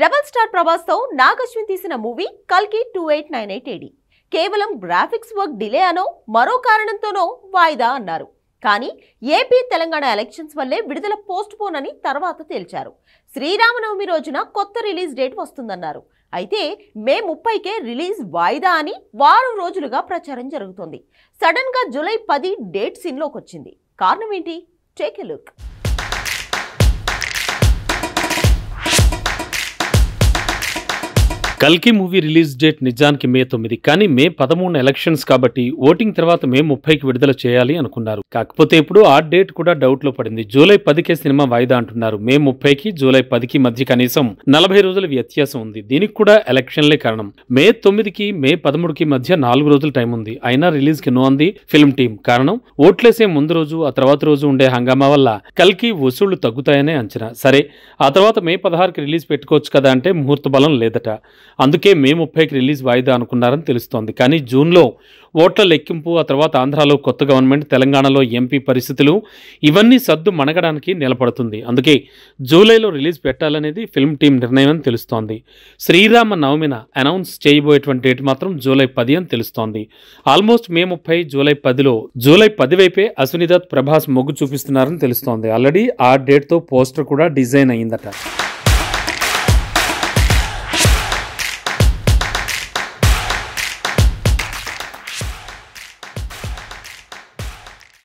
Rebel star Prabhas తో నాగశ్విన్ తీసిన movie కల్కి 2898 AD కేవలం గ్రాఫిక్స్ వర్క్ డిలే అనో మరో కారణంతోనో వాయిదా అన్నారు. కానీ ఏపీ తెలంగాణ ఎలక్షన్స్ వల్లే విడుదల పోస్ట్ పోన్ అని తర్వాత తేల్చారు. శ్రీరామనవమి రోజున కొత్త రిలీజ్ డేట్ వస్తుందన్నారు. అయితే మే 30కే రిలీజ్ వాయిదా అని వారం రోజులుగా ప్రచారం జరుగుతోంది. సడన్ గా జూలై 10 డేట్ సీన్ లోకి వచ్చింది. కారణం ఏంటి? Take a look. కల్కి మూవీ రిలీజ్ డేట్ నిజానికి మే 9, కానీ మే 13 ఎలక్షన్స్ కాబట్టి ఓటింగ్ తర్వాత మే 30కి విడుదల చేయాలి అనుకున్నారు. కాకపోతే ఇప్పుడు ఆ డేట్ కూడా డౌట్ లో పడింది. జూలై 10కే సినిమా వాయిదా అంటున్నారు. మే 30కి జూలై 10కి మధ్య కనీసం 40 రోజుల వ్యత్యాసం ఉంది. దీనికి కూడా ఎలక్షన్లే కారణం. మే 9కి మే 13కి మధ్య 4 రోజుల టైం ఉంది. అయినా రిలీజ్ కి నో అంది ఫిల్మ్ టీం. కారణం ఓట్లేసే ముందు రోజు ఆ తర్వాత రోజు ఉండే హంగామా వల్ల కల్కి వసూళ్లు తగ్గుతాయనే అంచనా. సరే, ఆ తర్వాత మే 16కి రిలీజ్ పెట్టుకోవచ్చు కదా అంటే ముహూర్త బలం లేదట. అందుకే మే 30కి రిలీజ్ వాయిదా అనుకున్నారని తెలుస్తోంది. కానీ జూన్లో ఓట్ల లెక్కింపు, ఆ తర్వాత ఆంధ్రాలో కొత్త గవర్నమెంట్, తెలంగాణలో ఎంపీ పరిస్థితులు ఇవన్నీ సద్దు మణగడానికి నిలబడుతుంది. అందుకే జూలైలో రిలీజ్ పెట్టాలనేది ఫిల్మ్ టీం నిర్ణయం అని తెలుస్తోంది. శ్రీరామ నవమిన అనౌన్స్ చేయబోయేటువంటి డేట్ మాత్రం జూలై 10 అని తెలుస్తోంది. ఆల్మోస్ట్ మే 30 జూలై 10లో జూలై 10 వైపే అశ్విని దత్, ప్రభాస్ మొగ్గు చూపిస్తున్నారని తెలుస్తోంది. ఆల్రెడీ ఆ డేట్తో పోస్టర్ కూడా డిజైన్ అయ్యిందట.